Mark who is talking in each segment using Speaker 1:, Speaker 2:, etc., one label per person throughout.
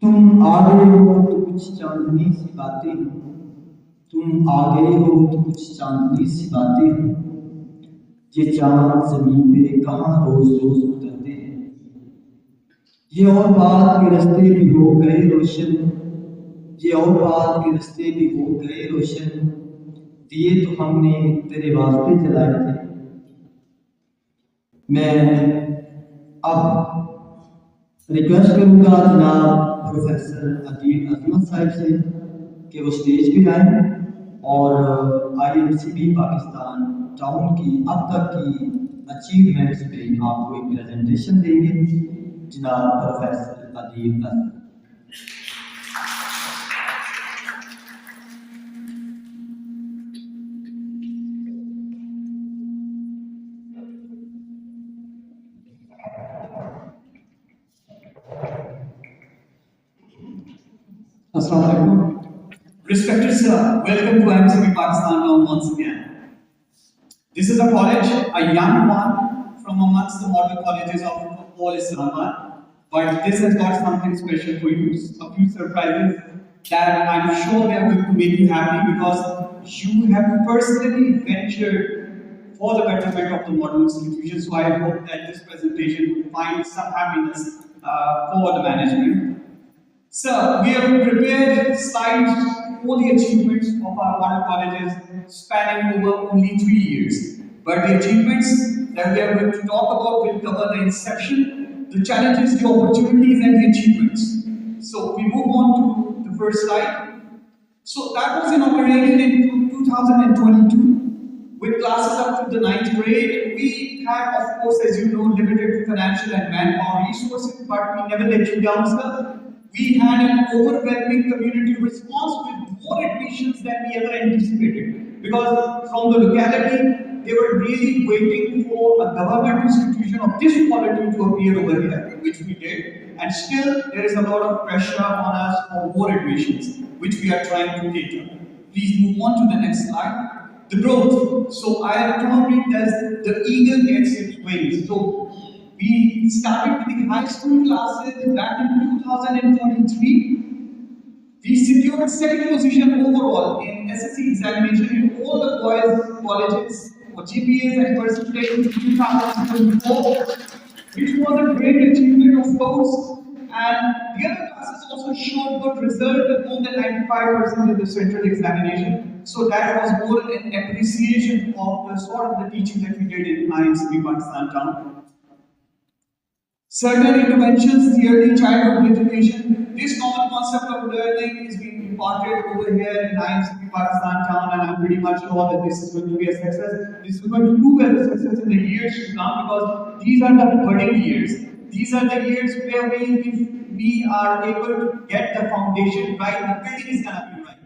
Speaker 1: तुम आ गए हो तो कुछ चांदनी सी बातें हो, तुम आ गए हो तो कुछ चांदनी सी बातें हो। ये चांद जमीन पे कहाँ रोज रोज उतरते हैं। ये और बात के रास्ते भी हो गए रोशन, ये और बात के रास्ते भी हो गए रोशन। दिए तो हमने तेरे वास्ते जलाए थे। मैं अब रिक्वेस्ट करूंगा जनाब प्रोफेसर अदील अजमत साहब से कि वो स्टेज पे आए और IMCB पाकिस्तान टाउन की अब तक की अचीवमेंट्स पे आपको एक प्रेजेंटेशन देंगे। जनाब professor Adeel Azmat.
Speaker 2: Assalamu alaikum. Respected sir, welcome to IMCB Pakistan Town once again. This is a college, a young one from amongst the model colleges of all Islamabad. But this has got something special for you, a few surprises that I'm sure they are going to make you happy because you have personally ventured for the betterment of the model institution. So I hope that this presentation will find some happiness for the management. Sir, we have prepared slides for the achievements of our model colleges spanning over only 3 years. But the achievements that we are going to talk about will cover the inception, the challenges, the opportunities, and the achievements. So we move on to the first slide. So that was inaugurated in 2022 with classes up to the ninth grade. We had, of course, as you know, limited financial and manpower resources, but we never let you down, sir. We had an overwhelming community response with more admissions than we ever anticipated. Because from the locality, they were really waiting for a government institution of this quality to appear over here, which we did. And still, there is a lot of pressure on us for more admissions, which we are trying to cater. Please move on to the next slide. The growth. So I have termed it as the eagle gets its wings. So we started with the high school classes back in 2023. We secured second position overall in SSC examination in all the boys' colleges for GPAs and percentage in 2024, which was a great achievement, of course. And the other classes also showed good result with more than 95% in the central examination. So that was more an appreciation of the sort of the teaching that we did in IMCB Pakistan Town. Certain interventions, the early childhood education, this common concept of learning is being imparted over here in IMCB Pakistan Town, and I'm pretty much sure that this is going to be a success. This is going to prove as a success in the years to come because these are the budding years. These are the years where if we are able to get the foundation right, the building is going to be right.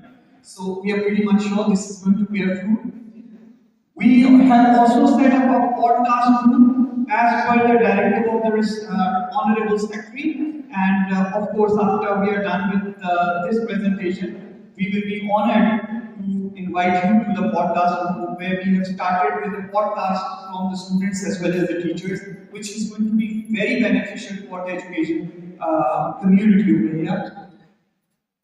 Speaker 2: So we are pretty much sure this is going to bear fruit. We have also set up a podcast group as per the directive of the Honorable Secretary. And of course, after we are done with this presentation, we will be honored to invite you to the podcast group where we have started with a podcast from the students as well as the teachers, which is going to be very beneficial for the education community over here.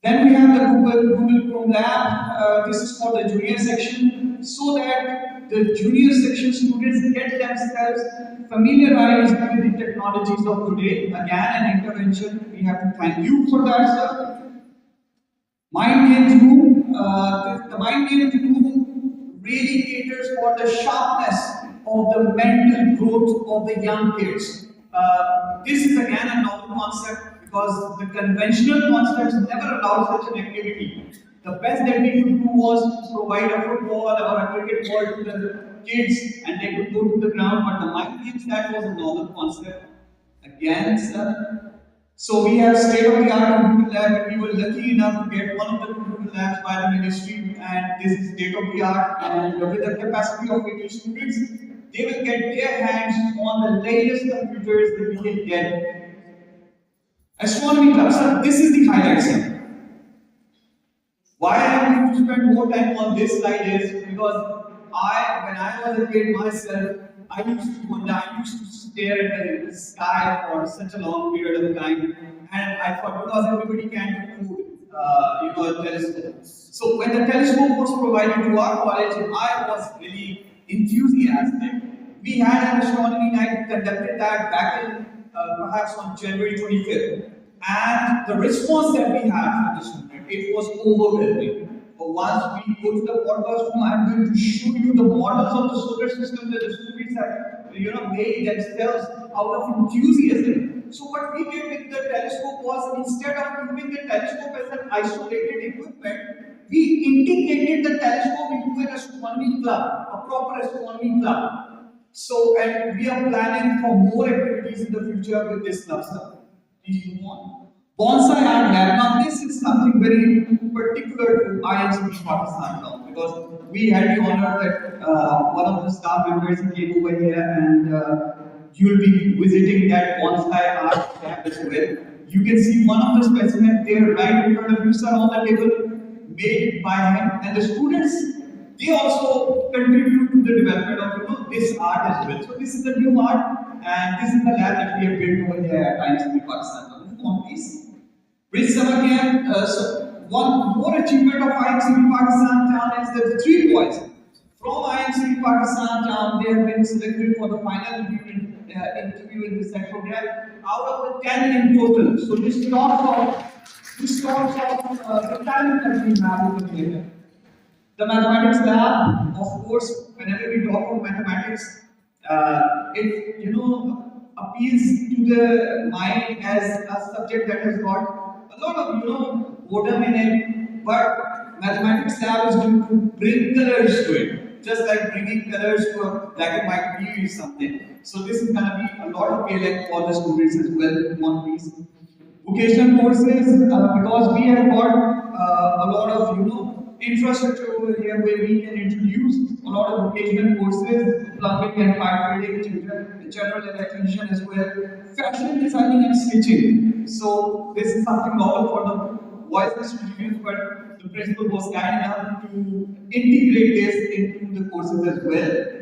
Speaker 2: Then we have the Google Chrome Lab. This is for the junior section, so that the junior section students get themselves familiarized with the technologies of today. Again, an intervention. We have to thank you for that, sir. Mind Games Room. The Mind Games Room really caters for the sharpness of the mental growth of the young kids. This is again a novel concept because the conventional concepts never allowed such an activity. The best that we could do was to provide a football or a cricket ball to the kids and they could go to the ground, but the mind games, that was a novel concept. Again, sir. So we have state-of-the-art computer lab. We were lucky enough to get one of the computer labs by the ministry, and this is state-of-the-art. And with a capacity of 80 students, they will get their hands on the latest computers that we can get. Astronomy club, sir. This is the highlight, sir. Why I am going to spend more time on this slide is because when I was a kid myself, I used to stare at the sky for such a long period of time, and I thought because everybody can do, a telescope. So when the telescope was provided to our college, I was really enthusiastic. We had an astronomy night conducted that back in perhaps on January 25th, and the response that we had from the student, it was overwhelming. But once we go to the podcast room, I'm going to show you the models of the solar system that the students have, made themselves out of enthusiasm. So what we did with the telescope was instead of using the telescope as an isolated equipment, we integrated the telescope into an astronomy club, a proper astronomy club. So, and we are planning for more activities in the future with this cluster. Please move on. Bonsai art lab. Now, this is something very particular to IMCB Pakistan now because we had the honor that one of the staff members came over here and you'll be visiting that bonsai art lab as well. You can see one of the specimens there right in front of you, sir, on the table, made by him, and the students they also contribute to the development of this art as well. So this is the new art, and this is the lab that we have built over here at IMCB Pakistan. Move on, please. Bridge summer camp. So one more achievement of IMCB Pakistan Town is that the three boys from IMCB Pakistan Town they have been selected for the final interview in the set program out of the 10 in total. So this talks of the talent that we have over here. The mathematics lab, of course, whenever we talk of mathematics, it appeals to the mind as a subject that has got a lot of boredom in it. But mathematics lab is going to bring colors to it, just like bringing colors to a black and white TV or something. So this is going to be a lot of appealing for the students as well. One piece. Vocational courses, because we have got a lot of infrastructure over here where we can introduce a lot of vocational courses, plumbing and pipe fitting, general electrician as well, fashion designing and stitching. So this is something novel for the boys and students, but the principal was kind enough to integrate this into the courses as well.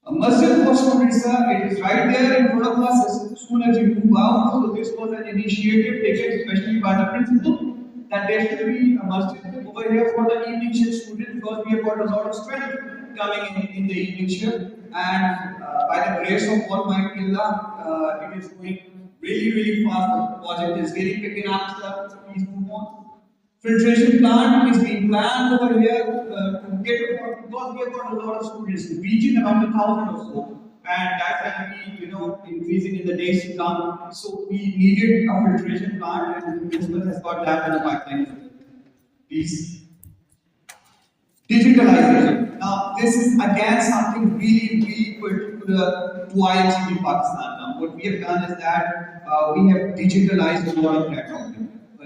Speaker 2: A masjid for students, it is right there in front of us as soon as you move out. So this was an initiative taken especially by the principal that there should be a masjid over here for the evening shift students because we have got a lot of strength coming in the evening shift. And by the grace of Almighty Allah, it is going really fast. The project is really picking up. So please move on. Filtration plant is being planned over here to get about because we have got a lot of students reaching around 1,000 or so, and that's going to be increasing in the days to come. So we needed a filtration plant, and the principal has got that in the pipeline. Please. Digitalization. Now this is again something really particular to IMCB Pakistan. Now what we have done is that we have digitalized a lot of platforms.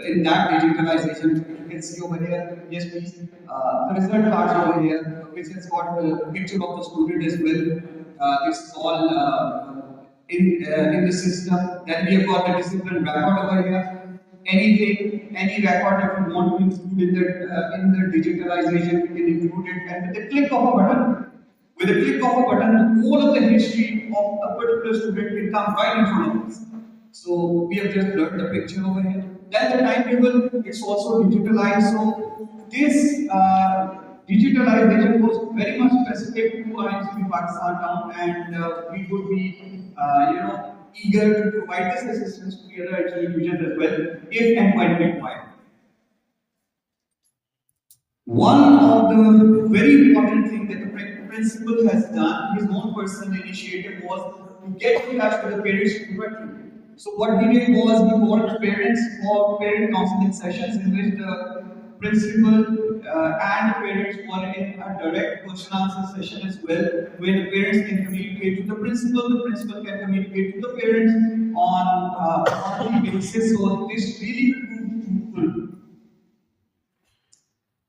Speaker 2: In that digitalization, you can see over here, yes please, the result cards over here, which has got a picture of the student as well. It's all in the system. Then we have got the discipline record over here. Anything, any record that you want to include in the digitalization, we can include it, and with the click of a button. With a click of a button, all of the history of a particular student can come right in front of us. So we have just blurred the picture over here. Then the timetable, it's also digitalized. So this digitalization was very much specific to IMCB Pakistan Town, and we would be, eager to provide this assistance to the other institutions as well, if and when required. One of the very important things that the principal has done, his own personal initiative, was to get in touch with the parents directly. So what he did was he called parents for parent counseling sessions in which the principal and the parents were in a direct question answer session as well, where the parents can communicate to the principal can communicate to the parents on a monthly basis. So this really proved fruitful.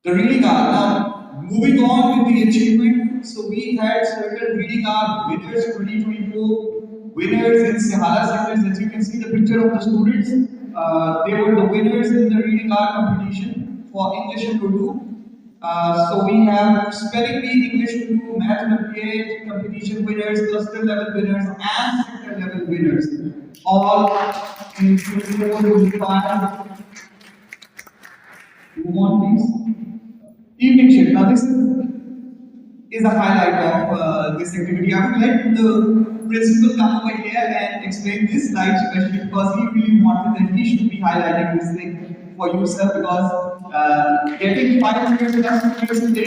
Speaker 2: The reading hour. Now, moving on with the achievement. So we had certain reading hour winners 2024. Winners in Sehala sectors, as you can see the picture of the students. They were the winners in the reading hour competition for English and Urdu. So we have spelling bee, English 2, Math Olympiad, competition winners, cluster level winners, and sector level winners. All in 24 to 5. Move on, please. Evening shift. Now this is a highlight of this activity. I would like the principal come over here and explain this slide especially because he really wanted that he should be highlighting this thing for you, sir, because getting 500 plus students in the